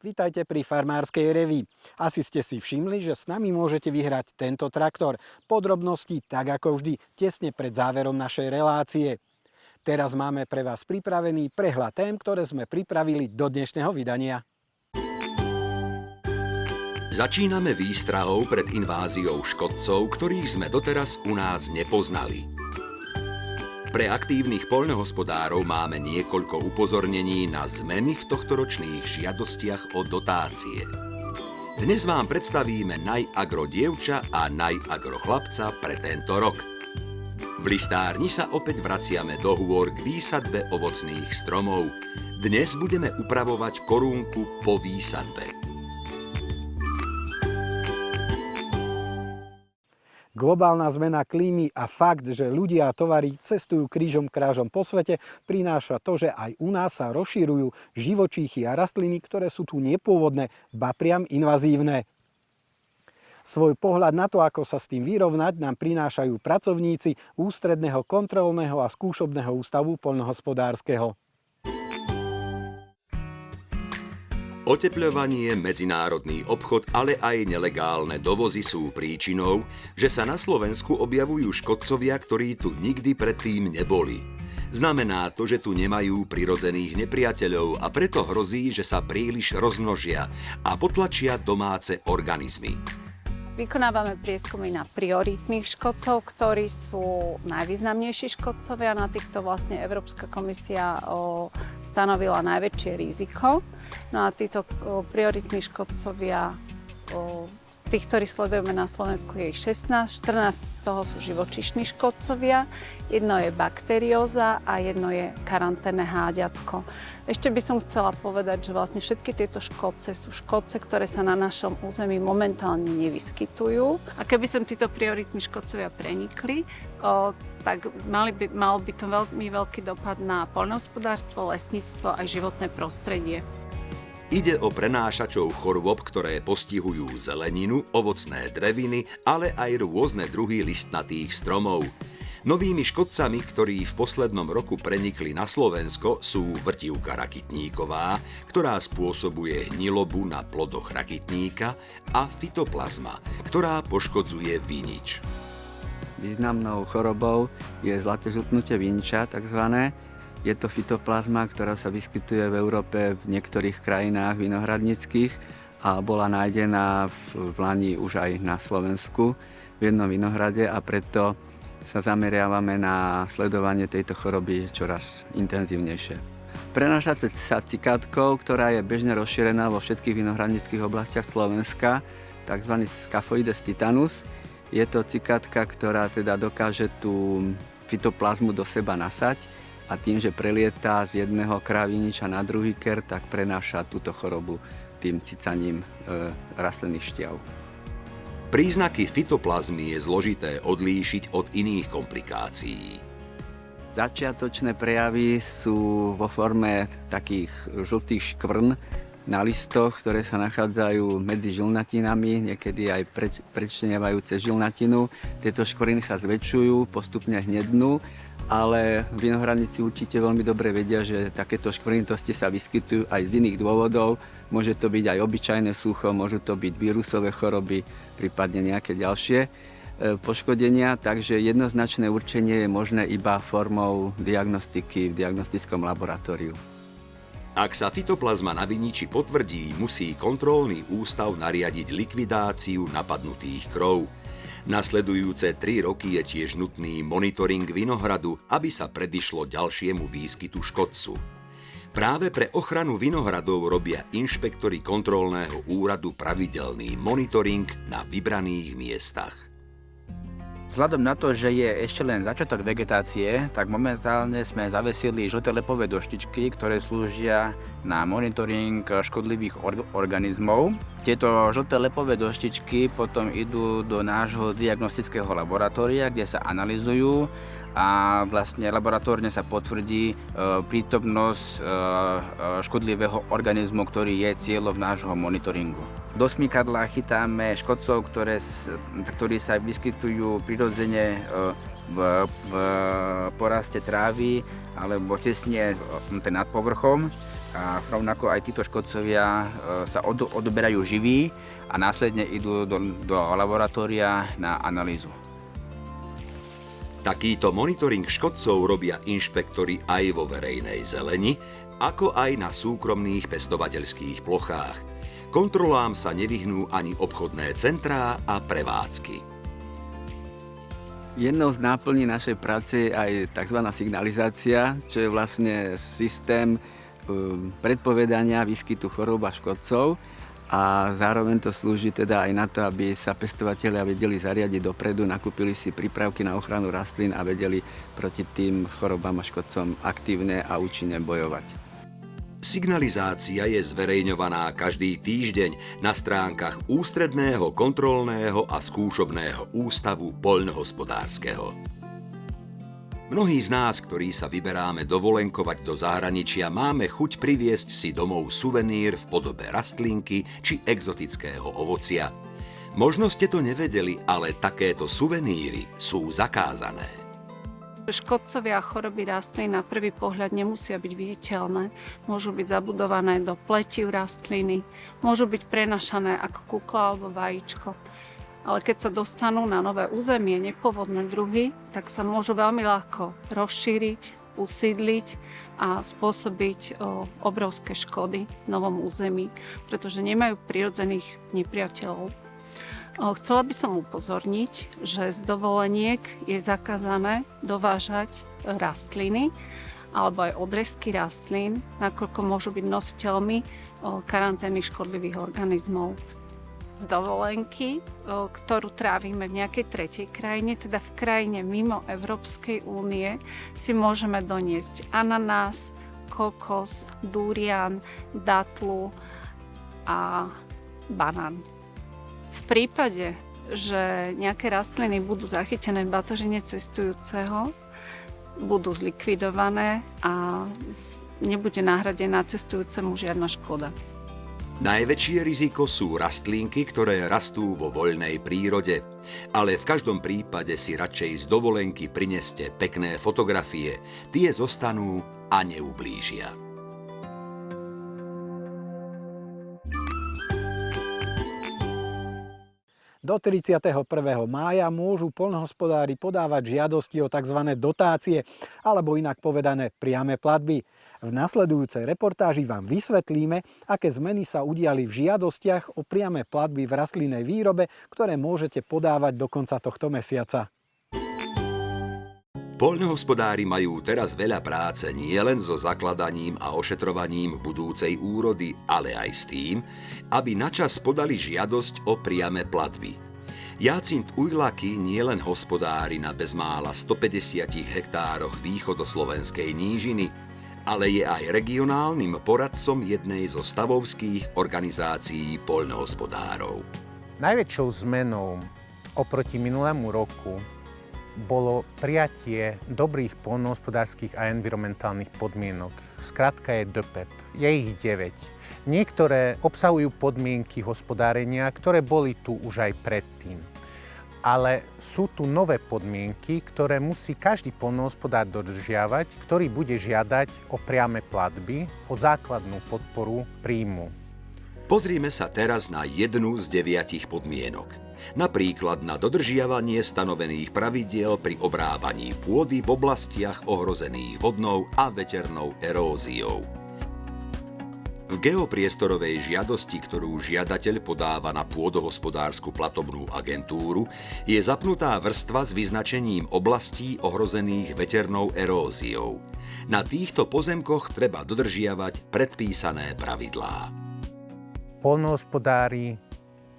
Vítajte pri Farmárskej revii. Asi ste si všimli, že s nami môžete vyhrať tento traktor. Podrobnosti, tak ako vždy, tesne pred záverom našej relácie. Teraz máme pre vás pripravený prehľad tém, ktoré sme pripravili do dnešného vydania. Začíname výstrahou pred inváziou škodcov, ktorých sme doteraz u nás nepoznali. Pre aktívnych poľnohospodárov máme niekoľko upozornení na zmeny v tohtoročných žiadostiach o dotácie. Dnes vám predstavíme najagro dievča a najagro chlapca pre tento rok. V listárni sa opäť vraciame do hôr k výsadbe ovocných stromov. Dnes budeme upravovať korúnku po výsadbe. Globálna zmena klímy a fakt, že ľudia a tovary cestujú krížom krážom po svete, prináša to, že aj u nás sa rozširujú živočíchy a rastliny, ktoré sú tu nepôvodné, ba priam invazívne. Svoj pohľad na to, ako sa s tým vyrovnať, nám prinášajú pracovníci Ústredného kontrolného a skúšobného ústavu poľnohospodárskeho. Otepľovanie, medzinárodný obchod, ale aj nelegálne dovozy sú príčinou, že sa na Slovensku objavujú škodcovia, ktorí tu nikdy predtým neboli. Znamená to, že tu nemajú prirodzených nepriateľov a preto hrozí, že sa príliš rozmnožia a potlačia domáce organizmy. Vykonávame prieskumy na prioritných škodcov, ktorí sú najvýznamnejší škodcovia. Na týchto vlastne Európska komisia stanovila najväčšie riziko. No a títo prioritní škodcovia, tých, ktorí sledujeme na Slovensku, je ich 16, 14 z toho sú živočíšni škodcovia, jedno je bakterióza a jedno je karanténne háďatko. Ešte by som chcela povedať, že vlastne všetky tieto škodce sú škodce, ktoré sa na našom území momentálne nevyskytujú. A keby sem títo prioritní škodcovia prenikli, tak mal by to veľmi veľký dopad na poľnohospodárstvo, lesníctvo a životné prostredie. Ide o prenášačov chorôb, ktoré postihujú zeleninu, ovocné dreviny, ale aj rôzne druhy listnatých stromov. Novými škodcami, ktorí v poslednom roku prenikli na Slovensko, sú vrtivka rakytníková, ktorá spôsobuje hnilobu na plodoch rakytníka, a fytoplazma, ktorá poškodzuje vinič. Významnou chorobou je zlaté žltnutie viniča, takzvané. Je to fytoplazma, ktorá sa vyskytuje v Európe v niektorých krajinách vinohradníckych a bola nájdená v lani už aj na Slovensku v jednom vinohrade a preto sa zameriavame na sledovanie tejto choroby čoraz intenzívnejšie. Prenáša sa cikátkou, ktorá je bežne rozšírená vo všetkých vinohradníckych oblastiach Slovenska, tzv. Scaphoides titanus. Je to cikátka, ktorá teda dokáže tú fytoplazmu do seba nasať a tým, že prelieta z jedného kráviniča na druhý ker, tak prenáša túto chorobu tým cicaním rastlinných šťav. Príznaky fytoplazmy je zložité odlíšiť od iných komplikácií. Začiatočné prejavy sú vo forme takých žltých škvrn na listoch, ktoré sa nachádzajú medzi žilnatinami, niekedy aj predčnievajúce žilnatinu. Tieto škvrny sa zväčšujú, postupne hnednú, ale vinohradníci určite veľmi dobre vedia, že takéto škvrnitosti sa vyskytujú aj z iných dôvodov. Môže to byť aj obyčajné sucho, môžu to byť vírusové choroby, prípadne nejaké ďalšie poškodenia, takže jednoznačné určenie je možné iba formou diagnostiky v diagnostickom laboratóriu. Ak sa fytoplazma na viniči potvrdí, musí kontrolný ústav nariadiť likvidáciu napadnutých krov. Nasledujúce 3 roky je tiež nutný monitoring vinohradu, aby sa predišlo ďalšiemu výskytu škodcu. Práve pre ochranu vinohradov robia inšpektori kontrolného úradu pravidelný monitoring na vybraných miestach. Vzhľadom na to, že je ešte len začiatok vegetácie, tak momentálne sme zavesili žlté lepové doštičky, ktoré slúžia na monitoring škodlivých organizmov. Tieto žlté lepové doštičky potom idú do nášho diagnostického laboratória, kde sa analyzujú a vlastne laboratórne sa potvrdí prítomnosť škodlivého organizmu, ktorý je cieľom nášho monitoringu. Do smykadla chytáme škodcov, ktorí sa vyskytujú prirodzene v poraste trávy alebo tesne nad povrchom. A rovnako aj títo škodcovia sa odoberajú živí a následne idú do laboratória na analýzu. Takýto monitoring škodcov robia inšpektori aj vo verejnej zeleni, ako aj na súkromných pestovateľských plochách. Kontrolám sa nevyhnú ani obchodné centrá a prevádzky. Jednou z náplní našej práce je aj tzv. Signalizácia, čo je vlastne systém predpovedania výskytu chorôb a škodcov a zároveň to slúži teda aj na to, aby sa pestovatelia vedeli zariadiť dopredu, nakúpili si prípravky na ochranu rastlín a vedeli proti tým chorobám a škodcom aktívne a účinne bojovať. Signalizácia je zverejňovaná každý týždeň na stránkach Ústredného kontrolného a skúšobného ústavu poľnohospodárskeho. Mnohí z nás, ktorí sa vyberáme dovolenkovať do zahraničia, máme chuť priviesť si domov suvenír v podobe rastlinky či exotického ovocia. Možno ste to nevedeli, ale takéto suveníry sú zakázané. Škodcovia a choroby rastlín na prvý pohľad nemusia byť viditeľné. Môžu byť zabudované do pletív rastliny, môžu byť prenašané ako kukla alebo vajíčko. Ale keď sa dostanú na nové územie nepôvodné druhy, tak sa môžu veľmi ľahko rozšíriť, usídliť a spôsobiť obrovské škody v novom území, pretože nemajú prirodzených nepriateľov. Chcela by som upozorniť, že z dovoleniek je zakázané dovážať rastliny alebo aj odrezky rastlín, nakoľko môžu byť nositeľmi karanténnych škodlivých organizmov. Z dovolenky, ktorú trávime v nejakej tretej krajine, teda v krajine mimo Európskej únie, si môžeme doniesť ananás, kokos, durian, datlu a banán. V prípade, že nejaké rastliny budú zachytené v batožine cestujúceho, budú zlikvidované a nebude nahradená cestujúcemu žiadna škoda. Najväčšie riziko sú rastlinky, ktoré rastú vo voľnej prírode. Ale v každom prípade si radšej z dovolenky prineste pekné fotografie. Tie zostanú a neublížia. Do 31. mája môžu poľnohospodári podávať žiadosti o tzv. Dotácie, alebo inak povedané priame platby. V nasledujúcej reportáži vám vysvetlíme, aké zmeny sa udiali v žiadostiach o priame platby v rastlinnej výrobe, ktoré môžete podávať do konca tohto mesiaca. Poľnohospodári majú teraz veľa práce nielen so zakladaním a ošetrovaním budúcej úrody, ale aj s tým, aby načas podali žiadosť o priame platby. Jácint Ujlaky nielen hospodári na bezmála 150 hektároch východoslovenskej nížiny, ale je aj regionálnym poradcom jednej zo stavovských organizácií poľnohospodárov. Najväčšou zmenou oproti minulému roku bolo prijatie dobrých poľnohospodárskych a environmentálnych podmienok. Skrátka je DPEP. Je ich 9. Niektoré obsahujú podmienky hospodárenia, ktoré boli tu už aj predtým. Ale sú tu nové podmienky, ktoré musí každý poľnohospodár dodržiavať, ktorý bude žiadať o priame platby, o základnú podporu príjmu. Pozrime sa teraz na jednu z 9 podmienok. Napríklad na dodržiavanie stanovených pravidiel pri obrábaní pôdy v oblastiach ohrozených vodnou a veternou eróziou. V geopriestorovej žiadosti, ktorú žiadateľ podáva na pôdohospodársku platobnú agentúru, je zapnutá vrstva s vyznačením oblastí ohrozených veternou eróziou. Na týchto pozemkoch treba dodržiavať predpísané pravidlá. Poľnohospodári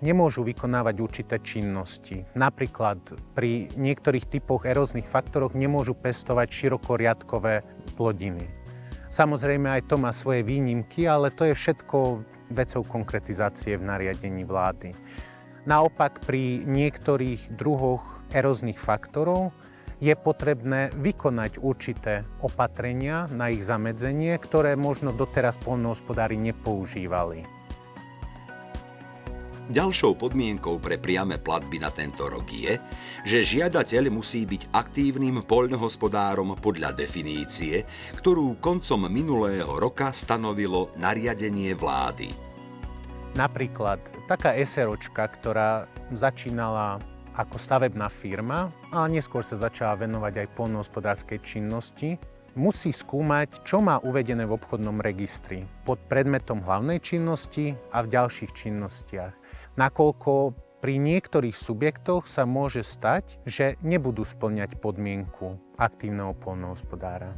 nemôžu vykonávať určité činnosti. Napríklad pri niektorých typoch eróznych faktoroch nemôžu pestovať širokoriadkové plodiny. Samozrejme aj to má svoje výnimky, ale to je všetko vecou konkretizácie v nariadení vlády. Naopak pri niektorých druhoch eróznych faktorov je potrebné vykonať určité opatrenia na ich zamedzenie, ktoré možno doteraz poľnohospodári nepoužívali. Ďalšou podmienkou pre priame platby na tento rok je, že žiadateľ musí byť aktívnym poľnohospodárom podľa definície, ktorú koncom minulého roka stanovilo nariadenie vlády. Napríklad taká SROčka, ktorá začínala ako stavebná firma a neskôr sa začala venovať aj poľnohospodárskej činnosti, musí skúmať, čo má uvedené v obchodnom registri pod predmetom hlavnej činnosti a v ďalších činnostiach. Nakoľko pri niektorých subjektoch sa môže stať, že nebudú spĺňať podmienku aktívneho poľnohospodára.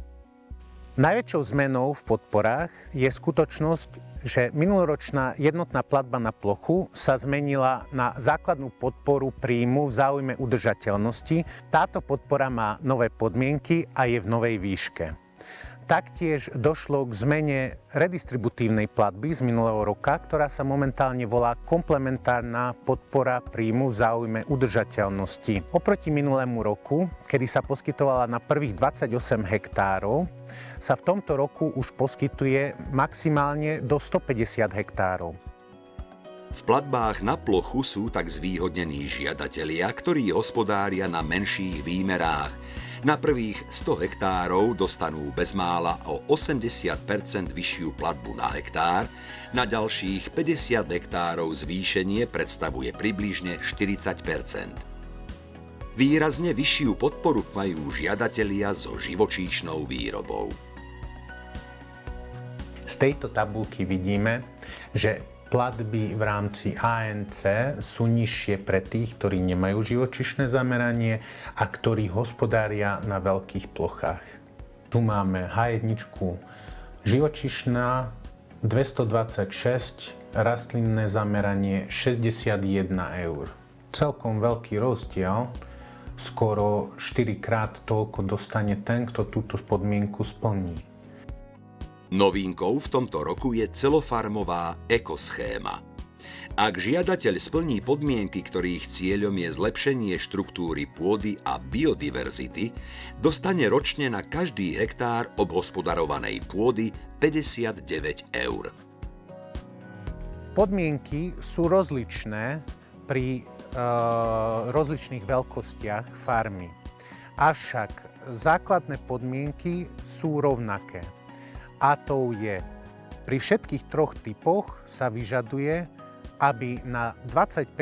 Najväčšou zmenou v podporách je skutočnosť, že minuloročná jednotná platba na plochu sa zmenila na základnú podporu príjmu v záujme udržateľnosti. Táto podpora má nové podmienky a je v novej výške. Taktiež došlo k zmene redistributívnej platby z minulého roka, ktorá sa momentálne volá komplementárna podpora príjmu v záujme udržateľnosti. Oproti minulému roku, kedy sa poskytovala na prvých 28 hektárov, sa v tomto roku už poskytuje maximálne do 150 hektárov. V platbách na plochu sú tak zvýhodnení žiadatelia, ktorí hospodária na menších výmerách. Na prvých 100 hektárov dostanú bezmála o 80% vyššiu platbu na hektár, na ďalších 50 hektárov zvýšenie predstavuje približne 40%. Výrazne vyššiu podporu majú žiadatelia so živočíšnou výrobou. Z tejto tabuľky vidíme, že platby v rámci ANC sú nižšie pre tých, ktorí nemajú živočíšne zameranie a ktorí hospodária na veľkých plochách. Tu máme H1 živočíšna 226, rastlinné zameranie 61 eur. Celkom veľký rozdiel, skoro 4-krát toľko dostane ten, kto túto podmienku splní. Novinkou v tomto roku je celofarmová ekoschéma. Ak žiadateľ splní podmienky, ktorých cieľom je zlepšenie štruktúry pôdy a biodiverzity, dostane ročne na každý hektár obhospodarovanej pôdy 59 eur. Podmienky sú rozličné pri rozličných veľkostiach farmy. Avšak základné podmienky sú rovnaké. A to je, pri všetkých troch typoch sa vyžaduje, aby na 25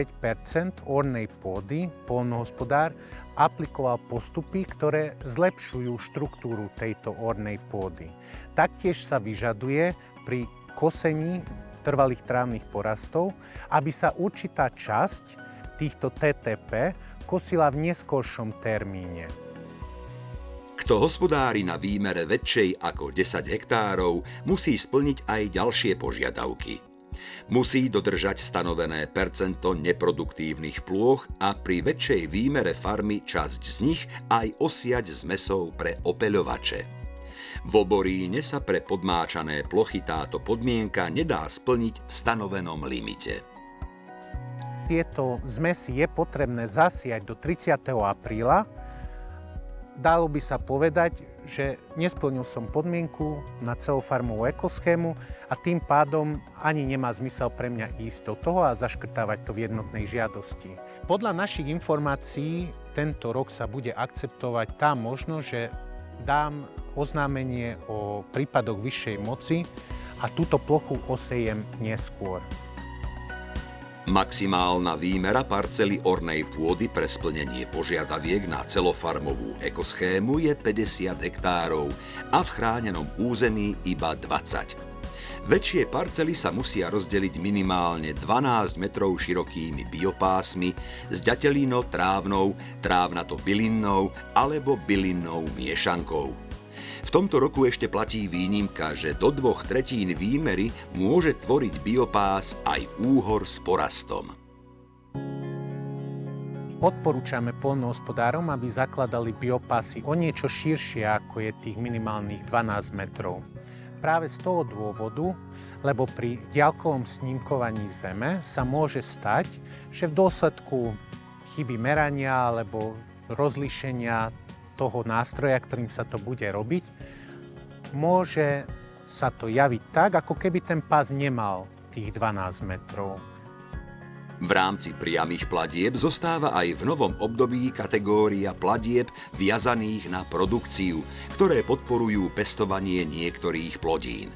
ornej pôdy poľnohospodár aplikoval postupy, ktoré zlepšujú štruktúru tejto ornej pôdy. Taktiež sa vyžaduje pri kosení trvalých trávnych porastov, aby sa určitá časť týchto TTP kosila v neskoršom termíne. Kto hospodári na výmere väčšej ako 10 hektárov, musí splniť aj ďalšie požiadavky. Musí dodržať stanovené percento neproduktívnych plôch a pri väčšej výmere farmy časť z nich aj osiať zmesou pre opeľovače. V Oboríne sa pre podmáčané plochy táto podmienka nedá splniť v stanovenom limite. Tieto zmesy je potrebné zasiať do 30. apríla. Dalo by sa povedať, že nesplnil som podmienku na celofarmovú ekoschému a tým pádom ani nemá zmysel pre mňa ísť do toho a zaškrtávať to v jednotnej žiadosti. Podľa našich informácií tento rok sa bude akceptovať tá možnosť, že dám oznámenie o prípadoch vyššej moci a túto plochu osejem neskôr. Maximálna výmera parcely ornej pôdy pre splnenie požiadaviek na celofarmovú ekoschému je 50 hektárov a v chránenom území iba 20. Väčšie parcely sa musia rozdeliť minimálne 12 metrov širokými biopásmi s ďatelino-trávnou, trávnato-bylinnou alebo bylinnou miešankou. V tomto roku ešte platí výnimka, že do 2/3 výmery môže tvoriť biopás aj úhor s porastom. Odporúčame poľnohospodárom, aby zakladali biopásy o niečo širšie, ako je tých minimálnych 12 metrov. Práve z toho dôvodu, lebo pri diaľkovom snímkovaní zeme sa môže stať, že v dôsledku chyby merania alebo rozlíšenia toho nástroja, ktorým sa to bude robiť, môže sa to javiť tak, ako keby ten pás nemal tých 12 metrov. V rámci priamych platieb zostáva aj v novom období kategória platieb viazaných na produkciu, ktoré podporujú pestovanie niektorých plodín.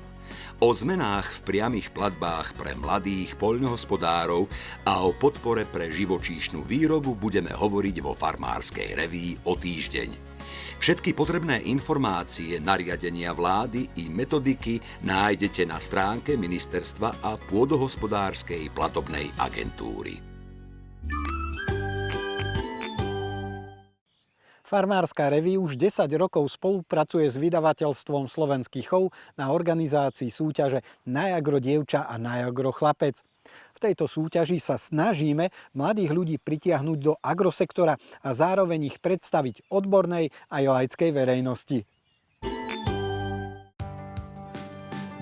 O zmenách v priamych platbách pre mladých poľnohospodárov a o podpore pre živočíšnu výrobu budeme hovoriť vo Farmárskej reví o týždeň. Všetky potrebné informácie, nariadenia vlády i metodiky nájdete na stránke Ministerstva a Pôdohospodárskej platobnej agentúry. Farmárska reví už 10 rokov spolupracuje s vydavateľstvom Slovenský chov na organizácii súťaže Najagro dievča a Najagro chlapec. V tejto súťaži sa snažíme mladých ľudí pritiahnuť do agrosektora a zároveň ich predstaviť odbornej aj laickej verejnosti.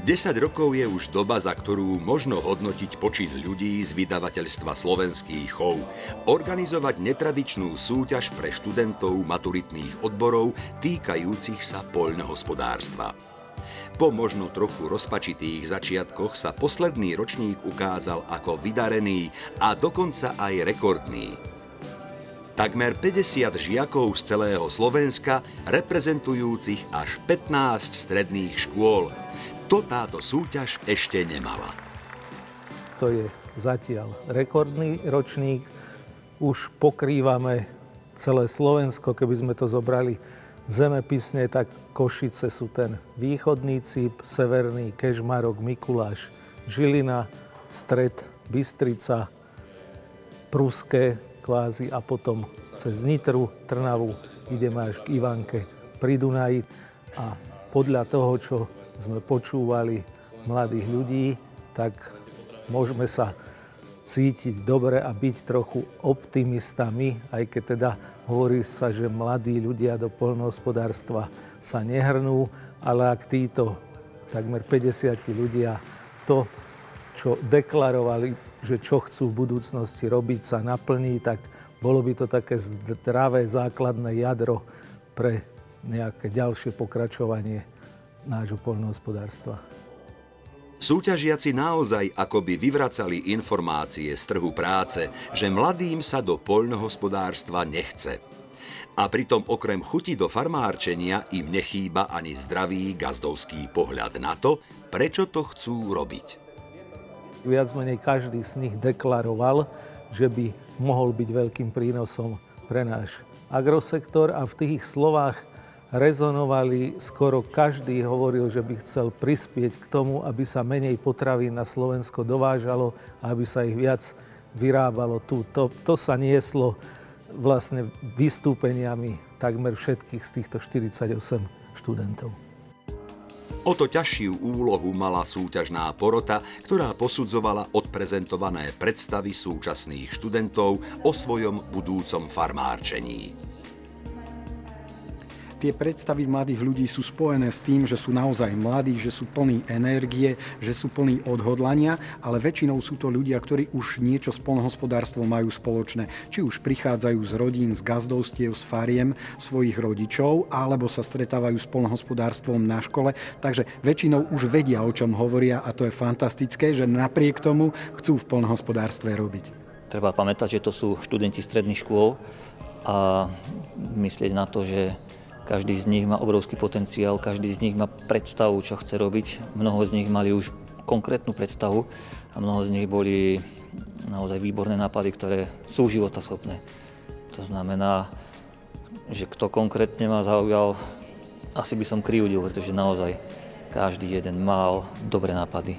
10 rokov je už doba, za ktorú možno hodnotiť počit ľudí z vydavateľstva Slovenský chov, organizovať netradičnú súťaž pre študentov maturitných odborov týkajúcich sa poľnohospodárstva. Po možno trochu rozpačitých začiatkoch sa posledný ročník ukázal ako vydarený a dokonca aj rekordný. Takmer 50 žiakov z celého Slovenska, reprezentujúcich až 15 stredných škôl. To táto súťaž ešte nemala. To je zatiaľ rekordný ročník. Už pokrývame celé Slovensko, keby sme to zobrali zemepisne, tak Košice sú ten východný cíp, severný Kežmarok, Mikuláš, Žilina, stred Bystrica, Pruské kvázi a potom cez Nitru, Trnavu ideme až k Ivanke pri Dunaji a podľa toho, čo sme počúvali mladých ľudí, tak môžeme sa cítiť dobre a byť trochu optimistami, aj keď teda hovorí sa, že mladí ľudia do poľnohospodárstva sa nehrnú, ale ak títo takmer 50 ľudia to, čo deklarovali, že čo chcú v budúcnosti robiť, sa naplní, tak bolo by to také zdravé základné jadro pre nejaké ďalšie pokračovanie nášho poľnohospodárstva. Súťažiaci naozaj akoby vyvracali informácie z trhu práce, že mladým sa do poľnohospodárstva nechce. A pritom okrem chuti do farmárčenia im nechýba ani zdravý gazdovský pohľad na to, prečo to chcú robiť. Viac menej každý z nich deklaroval, že by mohol byť veľkým prínosom pre náš agrosektor a v tých slovách rezonovali, skoro každý hovoril, že by chcel prispieť k tomu, aby sa menej potravín na Slovensko dovážalo a aby sa ich viac vyrábalo tu. To sa nieslo vlastne vystúpeniami takmer všetkých z týchto 48 študentov. O to ťažšiu úlohu mala súťažná porota, ktorá posudzovala odprezentované predstavy súčasných študentov o svojom budúcom farmárčení. Tie predstavy mladých ľudí sú spojené s tým, že sú naozaj mladí, že sú plní energie, že sú plní odhodlania, ale väčšinou sú to ľudia, ktorí už niečo s poľnohospodárstvom majú spoločné. Či už prichádzajú z rodín, z gazdovstiev, z fariem svojich rodičov, alebo sa stretávajú s poľnohospodárstvom na škole. Takže väčšinou už vedia, o čom hovoria a to je fantastické, že napriek tomu chcú v poľnohospodárstve robiť. Treba pamätať, že to sú študenti stredných škôl a myslieť na to, že každý z nich má obrovský potenciál, každý z nich má predstavu, čo chce robiť. Mnoho z nich mali už konkrétnu predstavu a mnoho z nich boli naozaj výborné nápady, ktoré sú životaschopné. To znamená, že kto konkrétne ma zaujal, asi by som krivdil, pretože naozaj každý jeden mal dobré nápady.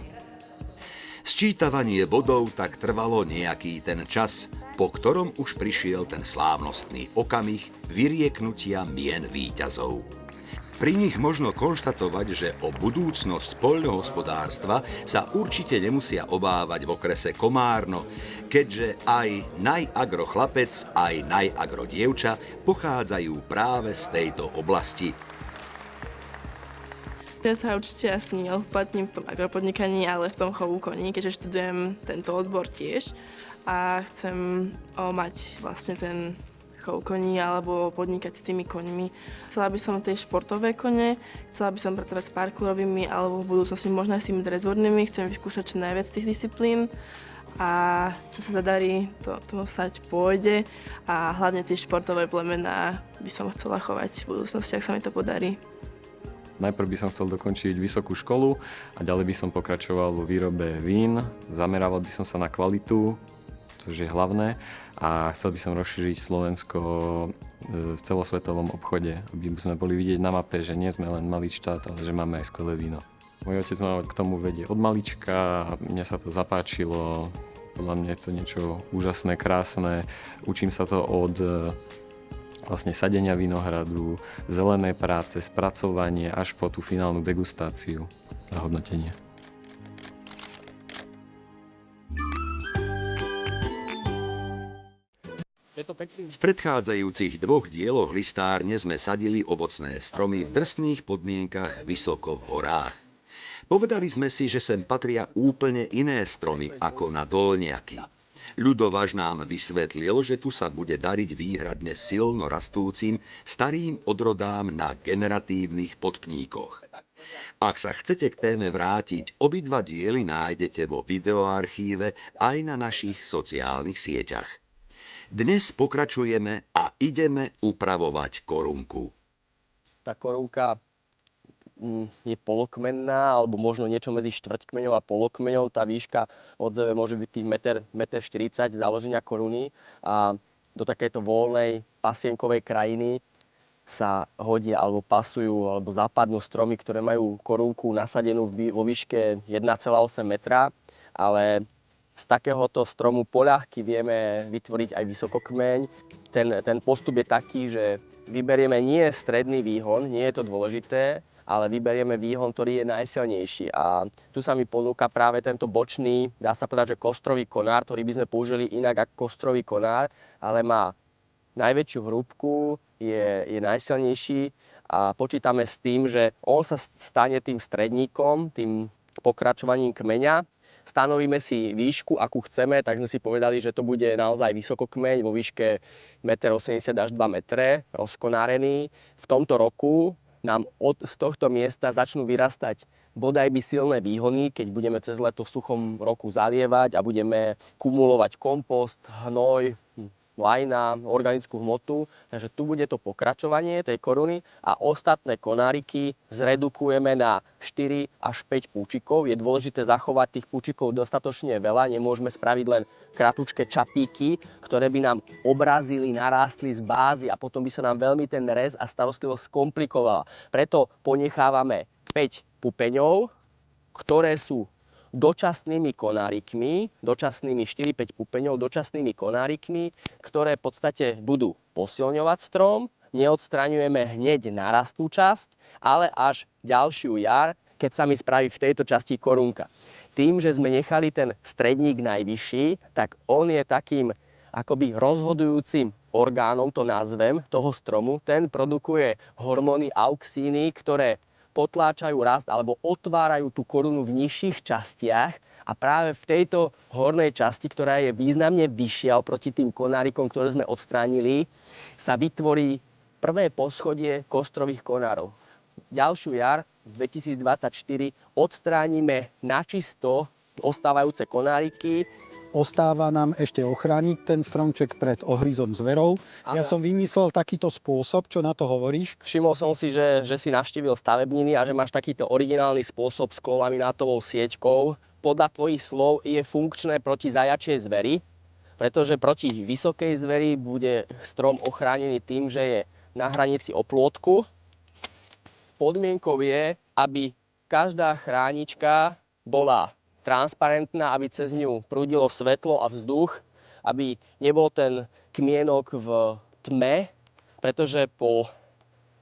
Sčítavanie bodov tak trvalo nejaký ten čas, po ktorom už prišiel ten slávnostný okamih vyrieknutia mien víťazov. Pri nich možno konštatovať, že o budúcnosť poľnohospodárstva sa určite nemusia obávať v okrese Komárno, keďže aj Najagro chlapec, aj Najagro dievča pochádzajú práve z tejto oblasti. Ja sa určite asi neuplatním v tom agropodnikaní, ale v tom chovu koní, keďže študujem tento odbor tiež a chcem mať vlastne ten chov koní alebo podnikať s tými koňmi. Chcela by som tie športové kone, chcela by som pracovať s parkourovými alebo v budúcnosti možno aj s tými drezúrnymi. Chcem vyskúšať čo najviac tých disciplín a čo sa zadarí, to sať pôjde a hlavne tie športové plemená by som chcela chovať v budúcnosti, ak sa mi to podarí. Najprv by som chcel dokončiť vysokú školu a ďalej by som pokračoval vo výrobe vín, zamerával by som sa na kvalitu, čo je hlavné, a chcel by som rozšíriť Slovensko v celosvetovom obchode, aby sme boli vidieť na mape, že nie sme len malý štát, ale že máme aj skvelé víno. Môj otec ma k tomu vedie od malička, mne sa to zapáčilo, podľa mňa je to niečo úžasné, krásne. Učím sa to od vlastne sadenia vinohradu, zelenej práce, spracovanie až po tú finálnu degustáciu a hodnotenie. V predchádzajúcich dvoch dieloch listárne sme sadili ovocné stromy v drsných podmienkach vysoko v horách. Povedali sme si, že sem patria úplne iné stromy ako na Dolniaky. Ľudovaž nám vysvetlil, že tu sa bude dariť výhradne silno rastúcim starým odrodám na generatívnych podpníkoch. Ak sa chcete k téme vrátiť, obidva diely nájdete vo videoarchíve aj na našich sociálnych sieťach. Dnes pokračujeme a ideme upravovať korunku. Tá korunka je polokmenná, alebo možno niečo medzi štvrťkmeňou a polokmeňou. Tá výška od zeme môže byť 1,40 m založenia koruny a do takéto voľnej pasienkovej krajiny sa hodia alebo pasujú alebo zapadnú stromy, ktoré majú korunku nasadenú vo výške 1,8 metra, ale z takéhoto stromu poľahky vieme vytvoriť aj vysokokmeň. Ten postup je taký, že vyberieme nie stredný výhon, nie je to dôležité, ale vyberieme výhon, ktorý je najsilnejší. A tu sa mi ponúka práve tento bočný, dá sa povedať, že kostrový konár, ktorý by sme použili inak ako kostrový konár, ale má najväčšiu hrúbku, je najsilnejší a počítame s tým, že on sa stane tým stredníkom, tým pokračovaním kmeňa. Stanovíme si výšku, akú chceme, tak sme si povedali, že to bude naozaj vysokokmeň vo výške 1,80 m až 2 m, rozkonárený. V tomto roku nám z tohto miesta začnú vyrastať bodaj by silné výhony, keď budeme cez leto v suchom roku zalievať a budeme kumulovať kompost, hnoj, lajna, organickú hmotu. Takže tu bude to pokračovanie tej koruny a ostatné konáriky zredukujeme na 4 až 5 púčikov. Je dôležité zachovať tých púčikov dostatočne veľa, nemôžeme spraviť len kratučké čapíky, ktoré by nám obrazili, narástli z bázy a potom by sa nám veľmi ten rez a starostlivosť skomplikovala. Preto ponechávame 5 pupeňov, ktoré sú dočasnými konárikmi, dočasnými 4-5 pupeňov, dočasnými konárikmi, ktoré v podstate budú posilňovať strom. Neodstraňujeme hneď narastú časť, ale až ďalšiu jar, keď sa mi spraví v tejto časti korunka. Tým, že sme nechali ten stredník najvyšší, tak on je takým akoby rozhodujúcim orgánom, to nazvem, toho stromu. Ten produkuje hormóny auxíny, ktoré potláčajú rast alebo otvárajú tú korunu v nižších častiach a práve v tejto hornej časti, ktorá je významne vyššia oproti tým konárikom, ktoré sme odstránili, sa vytvorí prvé poschodie kostrových konárov. Ďalšiu jar, 2024, odstránime načisto ostávajúce konáriky. Ostáva nám ešte ochrániť ten stromček pred ohryzom zverov. Ja som vymyslel takýto spôsob, čo na to hovoríš? Všimol som si, že si navštívil stavebniny a že máš takýto originálny spôsob s kolaminátovou sieťkou. Podľa tvojich slov je funkčné proti zajačej zveri, pretože proti vysokej zveri bude strom ochránený tým, že je na hranici oplôtku. Podmienkou je, aby každá chránička bola transparentná, aby cez ňu prúdilo svetlo a vzduch, aby nebol ten kmienok v tme, pretože po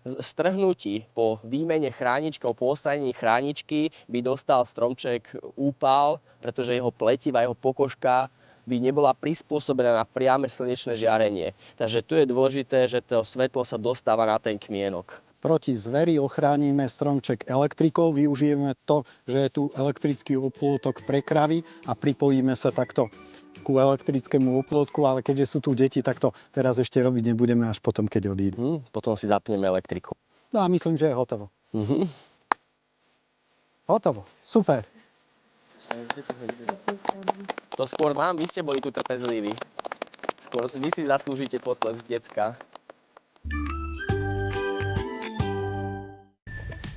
strhnutí, po výmene chráničkov, po odstránení chráničky by dostal stromček úpal, pretože jeho pletiva, jeho pokožka by nebola prispôsobená na priame slnečné žiarenie. Takže tu je dôležité, že to svetlo sa dostáva na ten kmienok. Proti zveri ochránime stromček elektrikou, využijeme to, že je tu elektrický oplôtok pre kravy a pripojíme sa takto ku elektrickému oplôtku, ale keďže sú tu deti, tak to teraz ešte robiť nebudeme až potom, keď odídu. Potom si zapneme elektriku. No a myslím, že je hotovo. Hotovo, super. To skôr vám, vy ste boli tu trpezliví. Skôr vy si zaslúžite potlesk decka.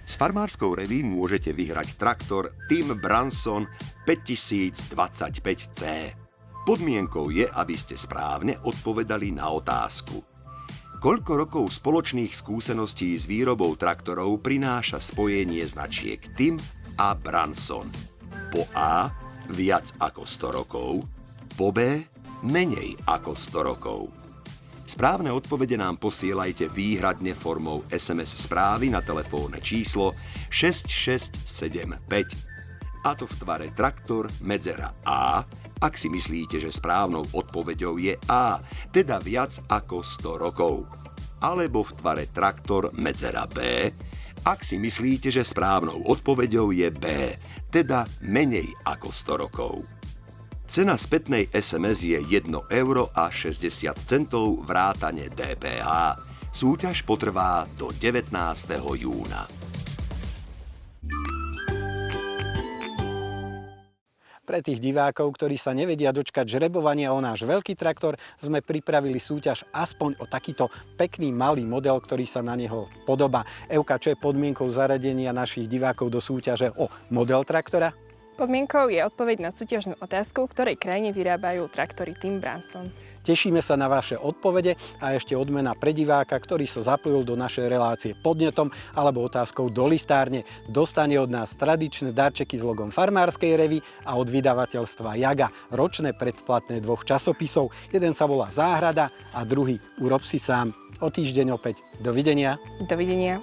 S farmárskou reví môžete vyhrať traktor Tim Branson 5025C. Podmienkou je, aby ste správne odpovedali na otázku. Koľko rokov spoločných skúseností s výrobou traktorov prináša spojenie značiek Tim a Branson? Po A viac ako 100 rokov, po B menej ako 100 rokov. Správne odpovede nám posielajte výhradne formou SMS správy na telefónne číslo 6675. A to v tvare traktor medzera A, ak si myslíte, že správnou odpoveďou je A, teda viac ako 100 rokov. Alebo v tvare traktor medzera B, ak si myslíte, že správnou odpoveďou je B, teda menej ako 100 rokov. Cena spätnej SMS je 1,60 € vrátane DPH. Súťaž potrvá do 19. júna. Pre tých divákov, ktorí sa nevedia dočkať žrebovania o náš veľký traktor, sme pripravili súťaž aspoň o takýto pekný malý model, ktorý sa na neho podobá. Evka, čo je podmienkou zaradenia našich divákov do súťaže o model traktora? Podmienkou je odpoveď na súťažnú otázku, v ktorej krajine vyrábajú traktory Tim Branson. Tešíme sa na vaše odpovede a ešte odmena pre diváka, ktorý sa zapojil do našej relácie podnetom alebo otázkou do listárne. Dostane od nás tradičné darčeky s logom farmárskej revy a od vydavateľstva Jaga ročné predplatné 2 časopisov. Jeden sa volá Záhrada a druhý Urob si sám. O týždeň opäť. Dovidenia. Dovidenia.